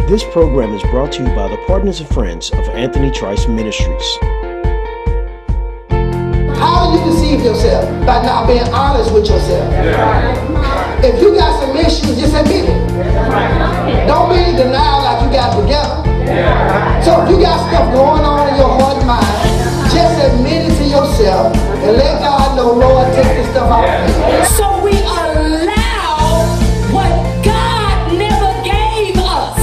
This program is brought to you by the partners and friends of Anthony Trice Ministries. How do you deceive yourself? By not being honest with yourself. Yeah. If you got some issues, just admit it. Don't be in denial like you got it together. Yeah. So if you got stuff going on in your heart and mind, just admit it to yourself and let God know, Lord, take this stuff out of me. So we allow what God never gave us,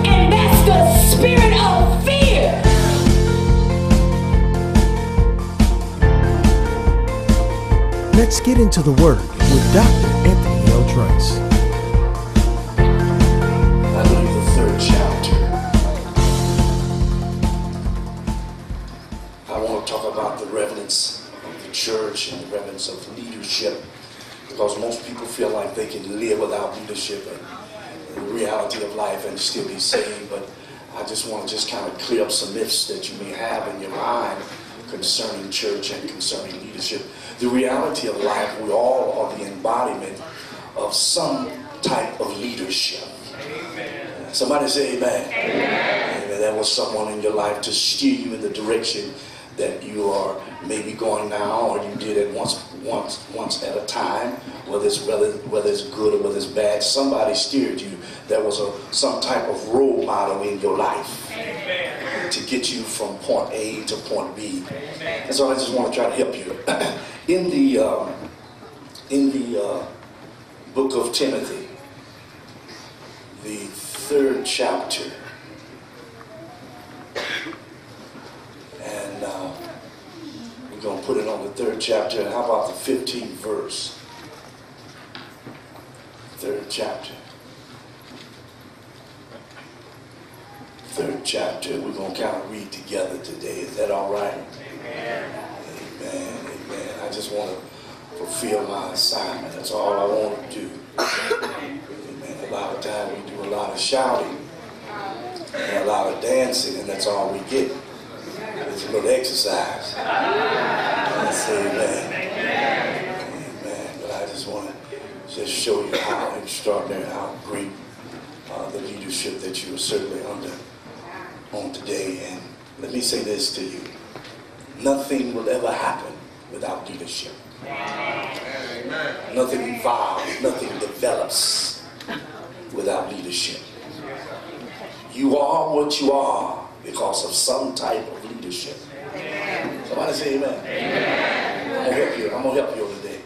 and that's the spirit of fear. Let's get into the Word with Dr. Anthony L. Trice. I believe the third chapter. I want to talk about the reverence of the church and the reverence of leadership, because most people feel like they can live without leadership and the reality of life and still be saved. But I just want to just kind of clear up some myths that you may have in your mind concerning church and concerning leadership. The reality of life, we all are the embodiment of some type of leadership. Amen. Somebody say amen. Amen. Amen. There was someone in your life to steer you in the direction that you are maybe going now, or you did it once at a time, whether it's good or whether it's bad. Somebody steered you. There was some type of role model in your life. Amen. To get you from point A to point B. Amen. And so I just want to try to help you. In the book of Timothy, the third chapter, and we're going to put it on the third chapter. And how about the 15th verse? Third chapter. Third chapter. We're going to kind of read together today. Is that all right? Amen. Amen. Amen. I just want to fulfill my assignment. That's all I want to do. Amen. A lot of time we do a lot of shouting and a lot of dancing, and that's all we get. It's a little exercise. I say amen. Amen. But I just want to just show you how extraordinary, how great the leadership that you are certainly under on today. And let me say this to you. Nothing will ever happen without leadership. Amen. Nothing evolves, nothing develops without leadership. You are what you are because of some type of leadership. Somebody say amen. Amen. I'm going to help you today.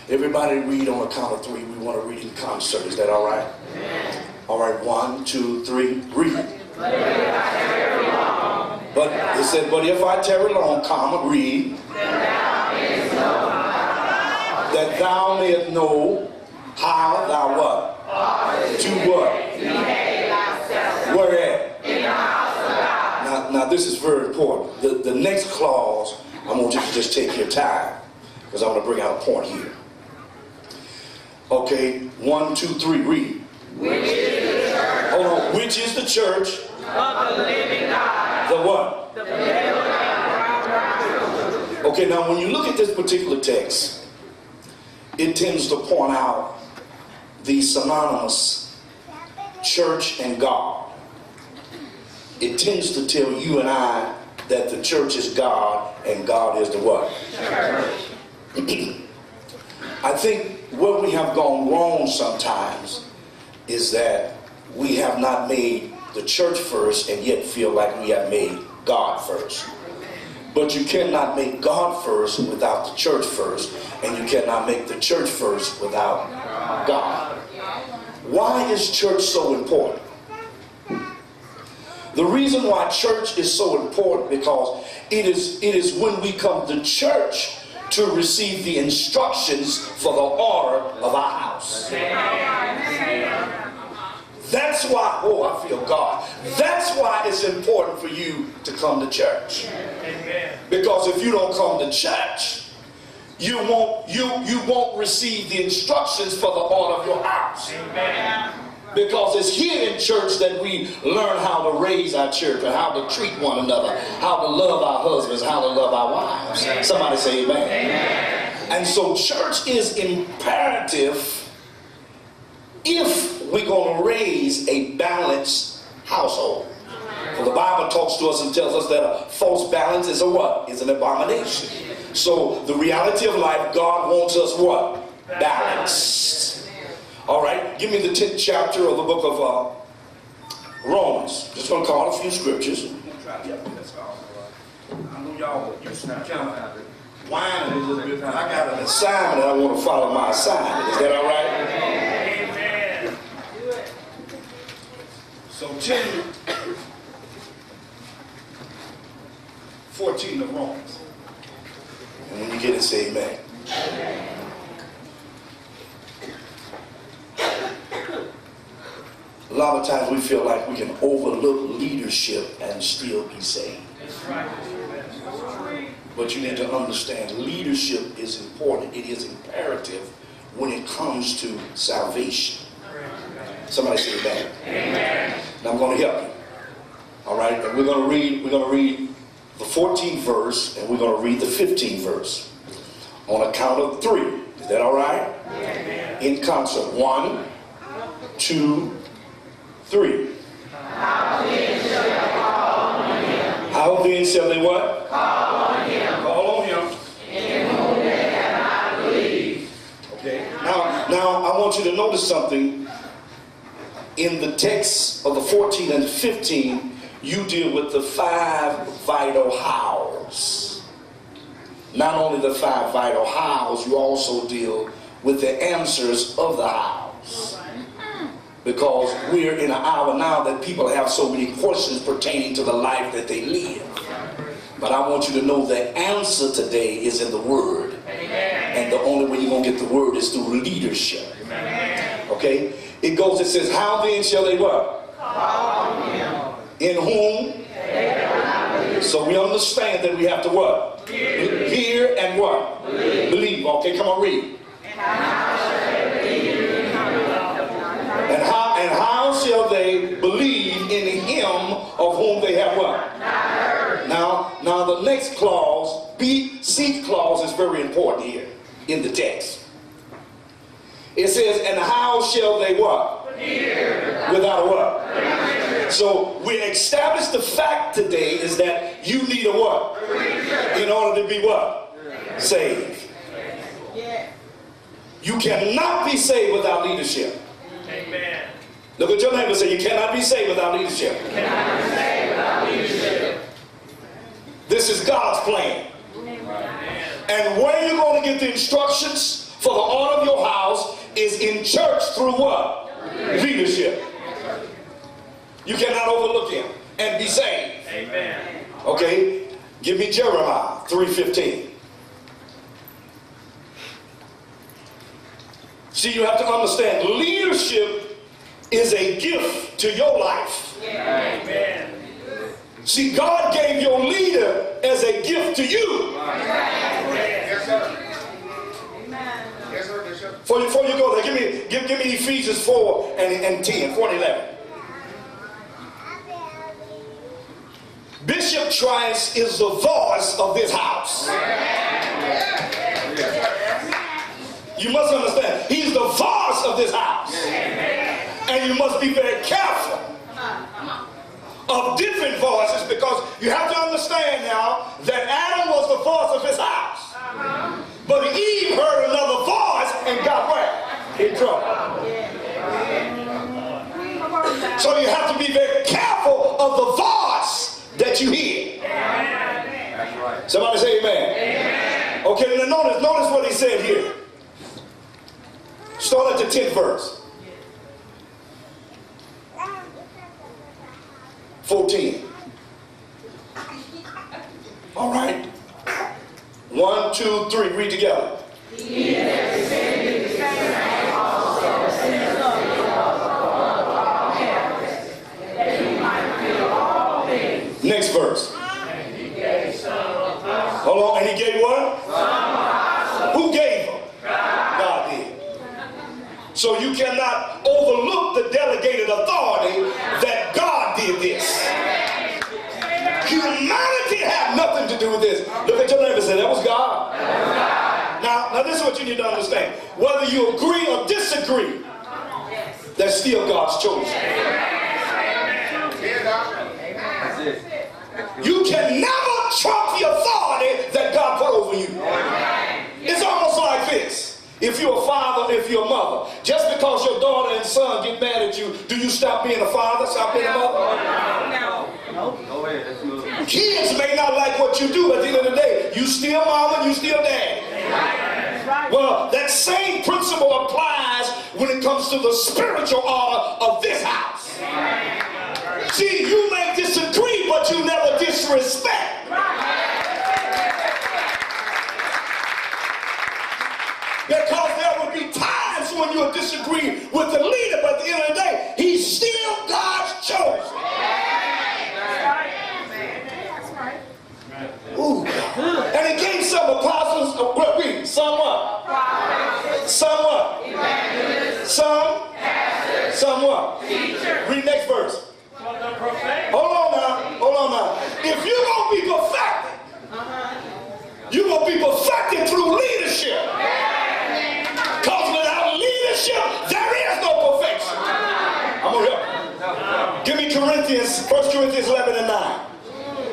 Everybody read on a count of three. We want to read in concert. Is that all right? Amen. All right, 1, 2, 3, read. But it said, but if I tarry long, comma, read. That thou mayest know how thou what? To what? Where at? In the house of God. Now this is very important. The next clause, I want you to just take your time, because I want to bring out a point here. Okay, 1, 2, 3, read. Which is the church? Hold on. Which is the church? Of the living God. The what? The living God. Okay, now when you look at this particular text, it tends to point out the synonymous church and God. It tends to tell you and I that the church is God and God is the what? Church. I think where we have gone wrong sometimes is that we have not made the church first and yet feel like we have made God first. But you cannot make God first without the church first, and you cannot make the church first without God. Why is church so important? The reason why church is so important because it is when we come to church to receive the instructions for the order of our house. That's why, I feel God. That's why it's important for you to come to church. Because if you don't come to church, you won't receive the instructions for the order of your house. Because it's here in church that we learn how to raise our children, how to treat one another, how to love our husbands, how to love our wives. Somebody say amen. And so church is imperative if we're going to raise a balanced household. For the Bible talks to us and tells us that a false balance is a what? Is an abomination. So the reality of life, God wants us what? Balanced. All right, give me the 10th chapter of the book of Romans. Just going to call a few scriptures. I know y'all used to kind of whining a little bit. I got an assignment and I want to follow my assignment. Is that all right? Amen. So 10:14 of Romans. And when you get it, say amen. A lot of times we feel like we can overlook leadership and still be saved. But you need to understand, leadership is important. It is imperative when it comes to salvation. Somebody say amen. Amen. Now I'm going to help you. All right, and we're going to read the 14th verse, and we're going to read the 15th verse on a count of 3. Is that all right? Amen. In concert. 1, 2, 3. How then shall they call on him? How then shall they what? Call on him. Call on him. In whom they have not believed. Okay. Now I want you to notice something. In the text of the 14 and 15, you deal with the 5 vital hows. Not only the 5 vital hows, you also deal with the answers of the hows. Because we're in an hour now that people have so many questions pertaining to the life that they live. But I want you to know the answer today is in the Word. And the only way you're going to get the Word is through leadership. Okay? It goes, it says, how then shall they what? Call on him. In whom? So we understand that we have to what? Hear and what? Believe. Okay, come on, read. And how shall they believe in him of whom they have what? Now the next clause, seek clause, is very important here in the text. It says, and how shall they what? Hear. Without a what? So we established the fact today is that you need a what? In order to be what? Saved. You cannot be saved without leadership. Amen. Look at your neighbor and say, you cannot be saved without leadership. You cannot be saved without leadership. This is God's plan. And where you're going to get the instructions for the order of your house is in church through what? Leadership. You cannot overlook him and be saved. Amen. Okay, give me Jeremiah 3:15. See, you have to understand, leadership is a gift to your life. Amen. See, God gave your leader as a gift to you. Yes, sir. Before you go there, give me Ephesians 4 and 10, 4 and 11. Bishop Trice is the voice of this house. You must understand, he's the voice of this house. And you must be very careful of different voices, because you have to understand now that Adam was the voice of his house. But Eve heard another voice and got where? In trouble. So you have to be very careful of the voice that you hear. Somebody say amen. Okay, now notice what he said here. Start at the 10th verse. 14. All right. 1, 2, 3. Read together. Next verse. Hold on. And he gave what? Who gave them? God did. So you cannot overlook the delegated authority that God did this. Humanity had nothing to do with this. Look at your neighbor and say, that was God. Now this is what you need to understand. Whether you agree or disagree, that's still God's choice. stop being a father, stop being a mother? Kids may not like what you do, but at the end of the day, you still mama, you still dad. Well, that same principle applies when it comes to the spiritual order of this house. See, you may disagree, but you never disrespect. Because there will be times when you'll disagree with the leader, but at the end of the day, he's still God's chosen. Ooh. And he gave some apostles, some what? Some what? Some what? Read next verse. Hold on now. If you're going to be perfected, you're going to be perfected through leadership. Because without leadership, there is no perfection. I'm going to help you. Give me 1 Corinthians 11 and 9.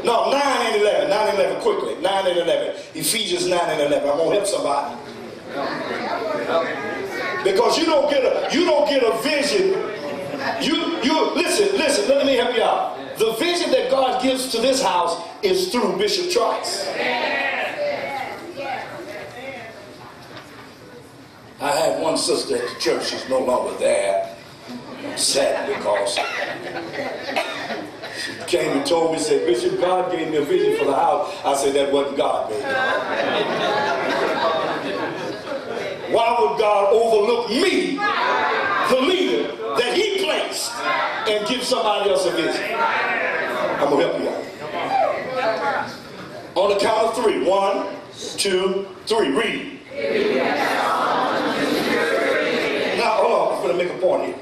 No, 9 and 11. 9 and 11, quickly. 9 and 11. Ephesians 9 and 11. I'm going to help somebody. Because you don't get a vision. Listen, let me help you out. The vision that God gives to this house is through Bishop Trice. I had one sister at the church, she's no longer there. I'm sad because she came and told me, said, Bishop, God gave me a vision for the house. I said, that wasn't God, baby. Why would God overlook me, the leader that he placed, and give somebody else a vision? I'm going to help you out. On the count of 3. 1, 2, 3. Read. Now, hold on. I'm going to make a point here.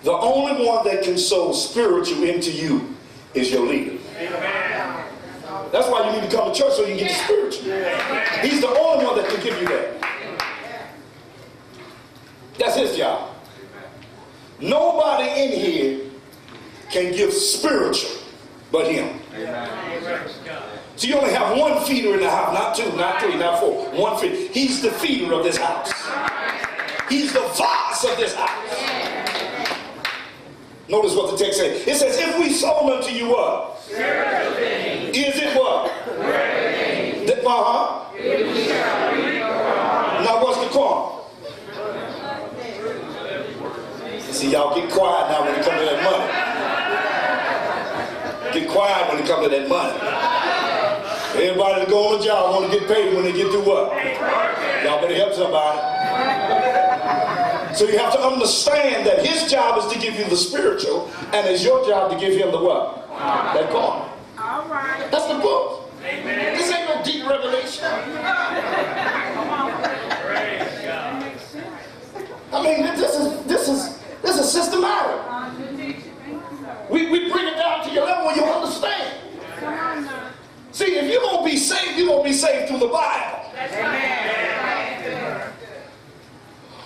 The only one that can sow spiritual into you is your leader. That's why you need to come to church, so you can get the spiritual. He's the only one that can give you that. That's his job. Nobody in here can give spiritual but him. So you only have one feeder in the house, not 2, not 3, not 4. One feeder. He's the feeder of this house. He's the vase of this house. Notice what the text says. It says, if we sold unto you what? Spiritual things. Is it what? Now what's the corn? See, y'all get quiet now when it comes to that money. Get quiet when it comes to that money. Everybody that go on the job want to get paid when they get through what? Y'all better help somebody. So you have to understand that his job is to give you the spiritual, and it's your job to give him the what? That corn. All right. That's the book. Amen. This ain't no deep revelation. I mean, this is systematic. We bring it down to your level where you understand. See, if you're going to be saved, you're going to be saved through the Bible.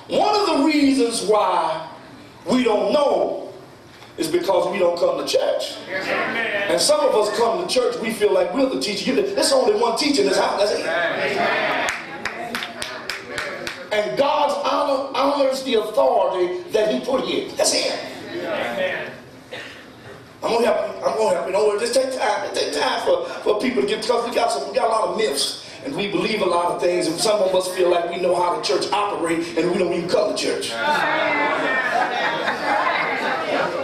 One of the reasons why we don't know is because we don't come to church. And some of us come to church, we feel like we're the teacher. There's only one teacher in this house. That's it. And God honors the authority that he put here. That's it. I'm gonna help you. Don't worry. Just take time. Take time for people to get, because we got a lot of myths. And we believe a lot of things, and some of us feel like we know how the church operates, and we don't even come to church.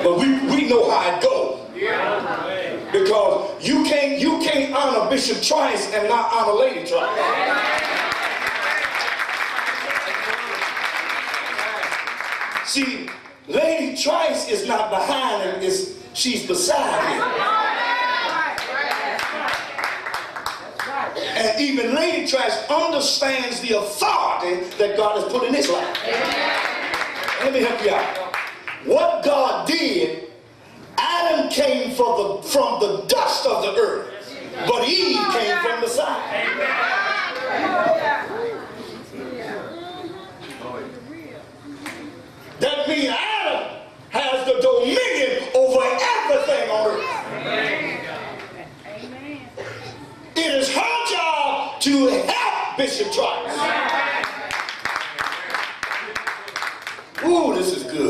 But we know how it goes. Because you can't honor Bishop Trice and not honor Lady Trice. See, Lady Trice is not behind him, she's beside him. And even Lady Trice understands the authority that God has put in his life. Let me help you out. What God did, Adam came from the dust of the earth, but Eve came from the side. That means Adam has the dominion over everything on earth. It is her job to help Bishop Trice. Ooh, this is good.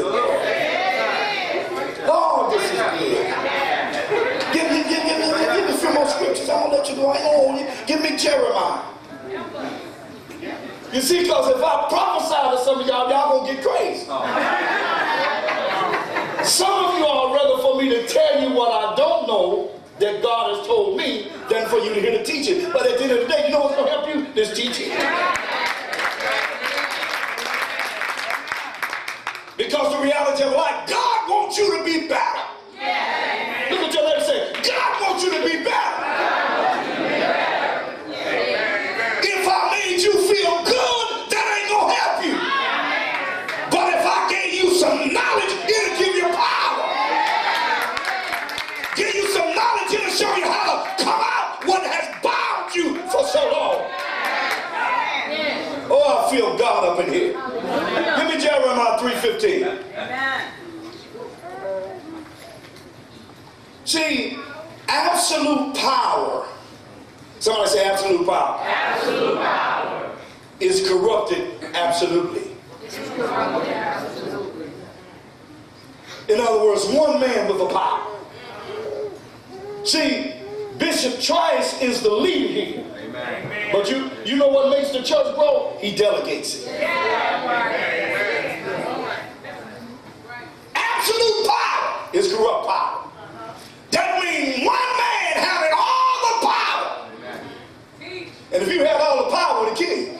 me Jeremiah. You see, because if I prophesy to some of y'all, y'all gonna get crazy. Some of you all rather for me to tell you what I don't know that God has told me than for you to hear the teaching. But at the end of the day, you know what's gonna help you? This teaching. Because the reality of life, God wants you to be better. Look at your lady say, God wants you to be better. If I made you feel good, that ain't gonna help you. But if I gave you some knowledge, it'll give you power. Give you some knowledge, it'll show you how to come out what has bound you for so long. Oh, I feel God up in here. Give me Jeremiah 3:15. See, absolute power. Somebody say absolute power. Absolute power is corrupted absolutely. In other words, one man with a power. See, Bishop Trice is the leader here. Amen. But you know what makes the church grow? He delegates it. Absolute power is corrupt power. That means one man having all the power. And if you had all the power, it would kill you.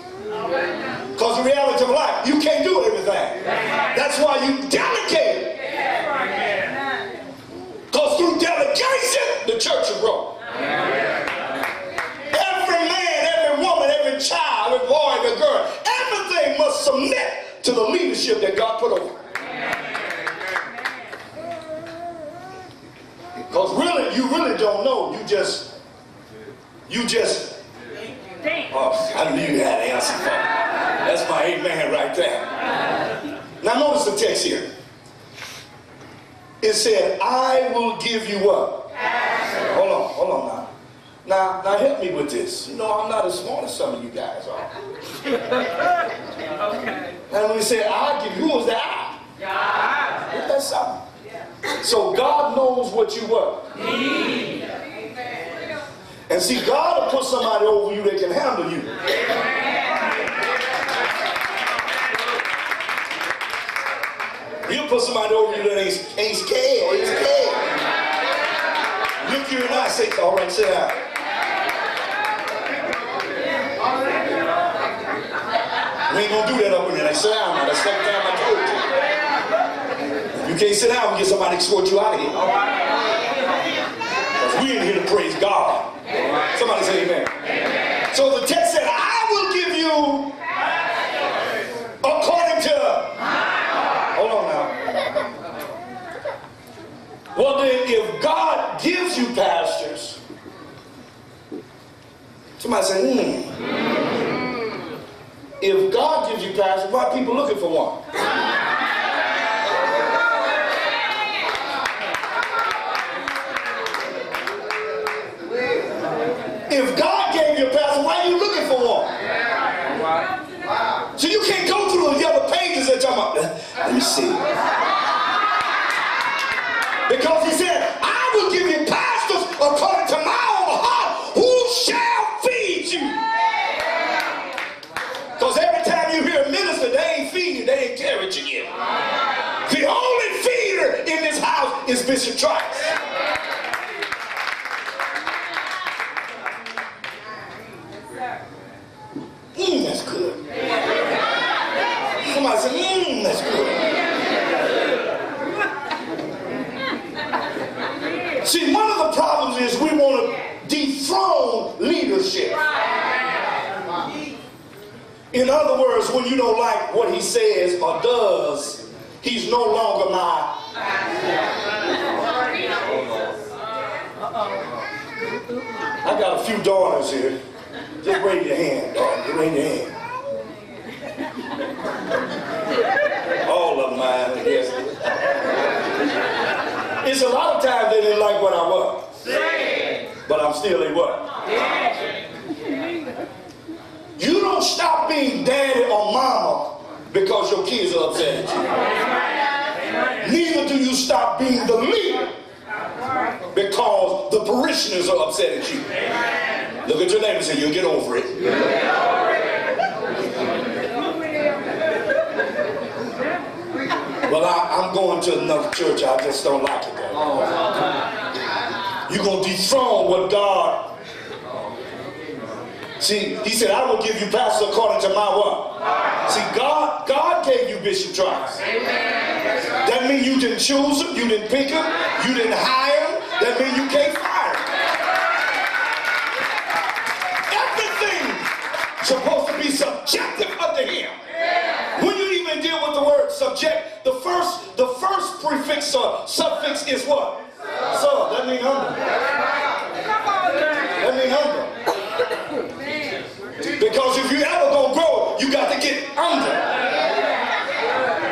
Because the reality of life, you can't do everything. That's why you delegate. Because through delegation, the church will grow. Every man, every woman, every child, every boy, every girl, everything must submit to the leadership that God put over. Because really, you really don't know. You just. Oh, I knew you had an answer for that. That's my amen right there. Now notice the text here. It said, I will give you what? Hold on now. Now help me with this. You know, I'm not as smart as some of you guys are. Okay. And when he said, I'll give you, who was that I? God. Isn't that something? Yeah. So God knows what you what? Need. And see, God will put somebody over you that can handle you. He'll put somebody over you that ain't scared. Ain't scared. Look you in the eye, say, all right, sit down. We ain't gonna do that up in there. They sit down now. That's the second time I told you. If you can't sit down, we get somebody to escort you out of here. Because we in here to praise God. Somebody say amen. Amen. So the text said, I will give you according to. Hold on now. Well then, if God gives you pastors, somebody say, If God gives you pastors, why are people looking for one? If God gave you a pastor, why are you looking for one? So you can't go through the other pages and talk about, let me see. Because he said, I will give you pastors according to my own heart, who shall feed you. Because every time you hear a minister, they ain't feeding, they ain't encouraging you. The only feeder in this house is Bishop Trice. That's good. Somebody said, that's good. See, one of the problems is we want to dethrone leadership. In other words, when you don't like what he says or does, he's no longer my. I got a few daughters here. Just raise your hand, daughter. Raise your hand. All of them, I guess. It's a lot of times they didn't like what I was. But I'm still a what? You don't stop being daddy or mama because your kids are upset at you. Neither do you stop being the leader because the parishioners are upset at you. Look at your neighbor and say, you'll get over it. Well, I'm going to another church. I just don't like it there. You're going to dethrone what God. See, he said, I will give you pastor according to my what? See, God gave you Bishop Trice. That means you didn't choose him, you didn't pick him, you didn't hire him. That means you can't fire him. Everything supposed to be subjective unto him. When you even deal with the word subject, the first prefix or suffix is what? So, that means under. That means under. Because if you ever gonna grow, you got to get under.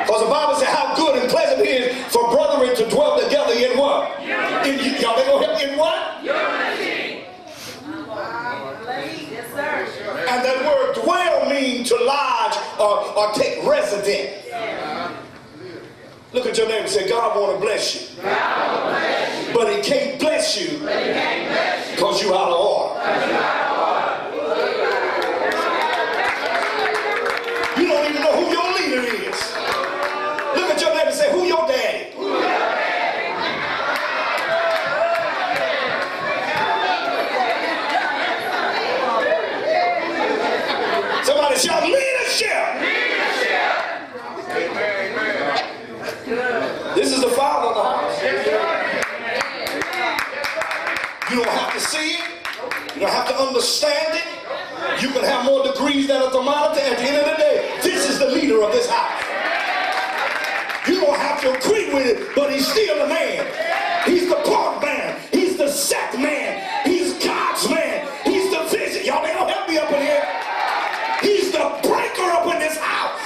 Because the Bible says how good and pleasant it is for brethren to dwell together in what? Y'all they gonna help me in what? Unity. Yes, sir. And that word dwell means to lodge or take residence. Look at your neighbor and say, God want to bless you. But he can't bless you because you out of order. You don't even know who your leader is. Look at your neighbor and say, who your daddy? Somebody shout leadership. This is the father of the house. You don't have to see it. You don't have to understand it. You can have more degrees than a thermometer. At the end of the day, this is the leader of this house. You don't have to agree with it, but he's still the man. He's the part man. He's the set man. He's God's man. He's the vision. Y'all ain't gonna help me up in here. He's the breaker up in this house.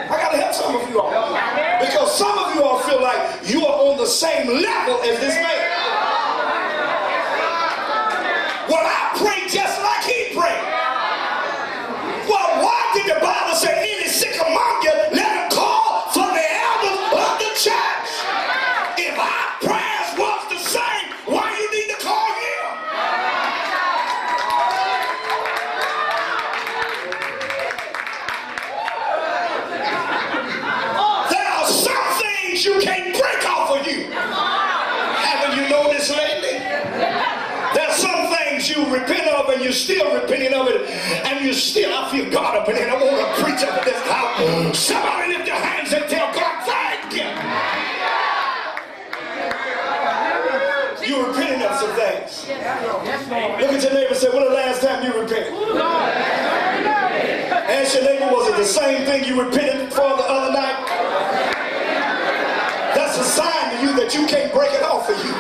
I gotta help some of you all. Because some of you all feel like you are on the same level as this man. Well, I pray just like he prayed. Well, why did the Bible say any sick among you, let him call for the elders of the church? If our prayers was the same, why you need to call him? There are some things you can't break off of you. Haven't you noticed lately? There's some things you repent of and you're still repenting of it, and you still, I feel God up in here. I want to preach up in this house. Somebody lift your hands and tell God, thank you. You're repenting of some things. Look at your neighbor and say, when the last time you repented? Ask your neighbor, was it the same thing you repented for the other night? That's a sign to you that you can't break it off of you.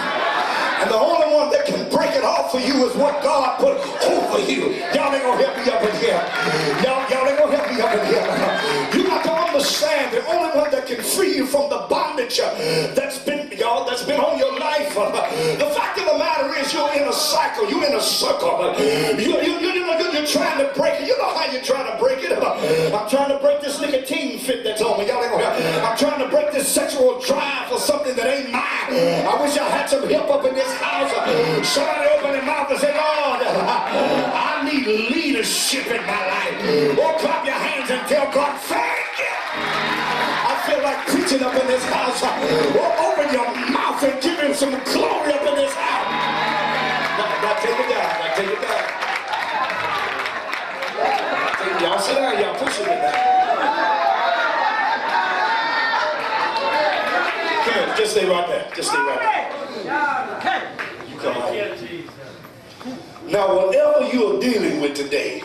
And the only one that can break it off for you is what God put over you. Y'all ain't gonna help me up in here. Y'all ain't gonna help me up in here. You got to understand the only one that can free you from the bondage that's been on your life. The fact of the matter is you're in a cycle. You're in a circle. You're trying to break it. You know how you're trying to break it. I'm trying to break this nicotine fit that's on me. Y'all ain't gonna help. I'm trying to break this sexual drive for something that ain't mine. I wish I had some help up in this house. Somebody open their mouth and say, Lord, I need leadership in my life. Or clap your hands and tell God, thank you. I feel like preaching up in this house. Or open your mouth and give him some glory up in this house. Now take it down. Now take it down. Y'all sit down. Y'all pushing it down. Come here. Just stay right there. Just stay right there. You come out here. Now, whatever you're dealing with today,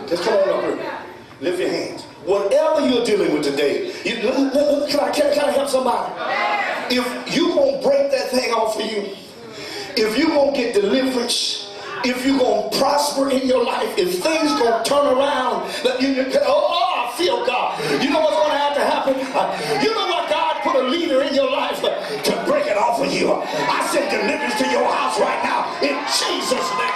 just come on up here. Lift your hands. Whatever you're dealing with today, can I help somebody? If you gonna break that thing off for you, if you gonna get deliverance, if you gonna prosper in your life, if things gonna turn around, I feel God. You know what's gonna have to happen? You know what? God put a leader in your life to break it off of you. I send deliverance to your house right now in Jesus' name.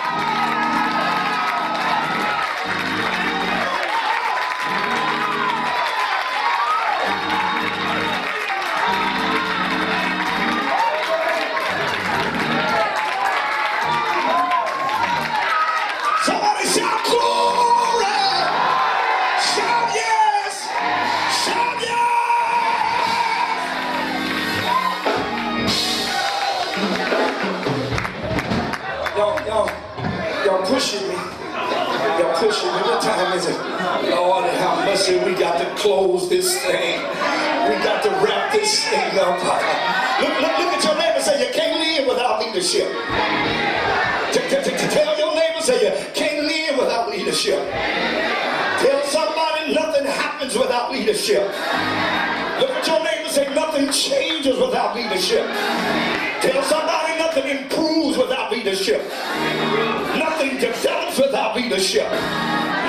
pushing me. What time is it? Lord, how mercy. We got to close this thing. We got to wrap this thing up. Look at your neighbor and say, you can't live without leadership. Tell your neighbor, say, you can't live without leadership. Tell somebody nothing happens without leadership. Look at your neighbor and say, nothing changes without leadership. Tell somebody nothing improves without leadership. Nothing develops without leadership.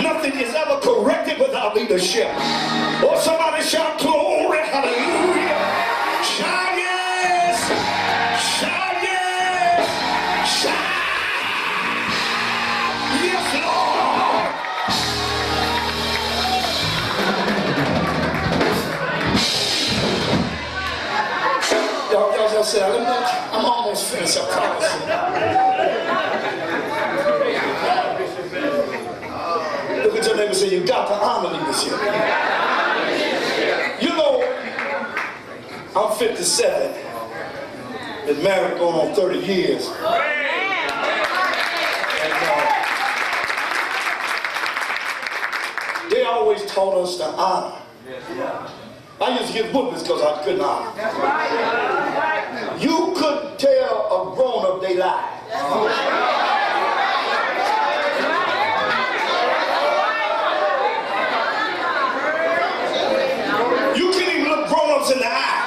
Nothing is ever corrected without leadership. Or somebody shout glory, hallelujah. Shout yes. Shout yes. Shout yes, Lord. Y'all say, I'm almost finished. I promise you. Look at your neighbor and say, you got to honor leadership. You know, I'm 57. Been married going on 30 years. And, they always taught us to honor. I used to get whoopings because I couldn't honor. You couldn't tell a grown-up they lied. You can't even look grown-ups in the eye.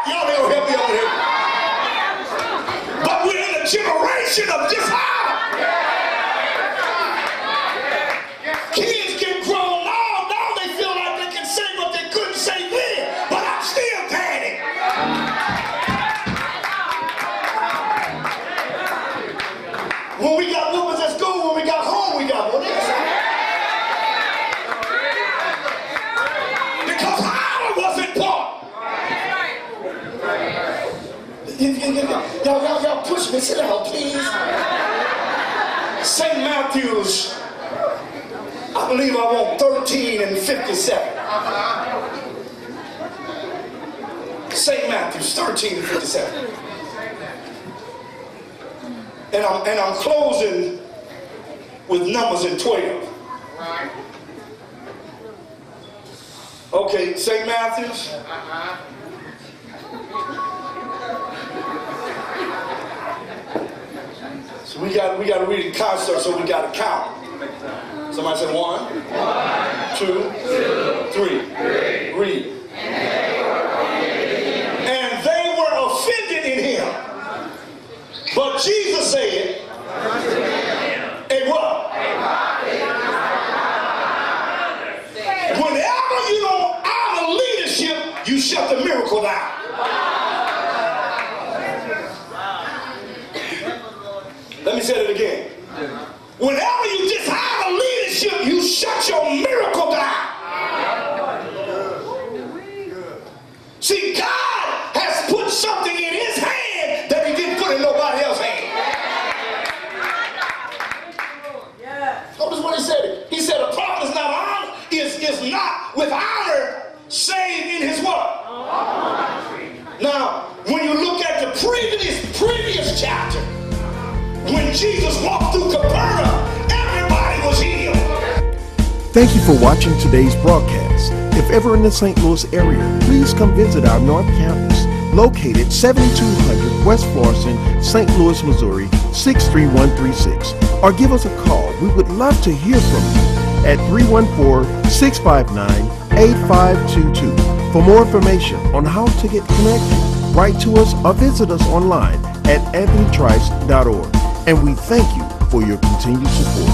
Y'all ain't gonna help me over here. But we're in a generation of dishonor. Kids get grown now they feel like they can say what they couldn't say then, but I'm still panicked. When we got whoopers at school, when we got home, we got one. Because honor wasn't taught. Y'all push me. Sit down, please. St. Matthew's, I believe I want 13 and 57. St. Matthew's 13 and 57. And I'm closing with Numbers and 12. Okay, St. Matthew's. So we got to read in concert, so we got to count. Somebody say 1, 2, 3. Read. And they were offended in him. But Jesus said, a what? Whenever you don't honor leadership, you shut the miracle down. Let me say it again. Whenever you dishonor leadership, you shut your miracle down. See, God has put something in his hand that he didn't put in nobody else's hand. Notice what he said. He said a prophet is not honored, is not with honor, save in his what? Now, when you look at the previous chapter, when Jesus walked through Capernaum, everybody was healed. Thank you for watching today's broadcast. If ever in the St. Louis area, please come visit our North Campus, located 7200 West Florissant, St. Louis, Missouri, 63136, or give us a call. We would love to hear from you at 314-659-8522. For more information on how to get connected, write to us or visit us online at anthonytrice.org. And we thank you for your continued support.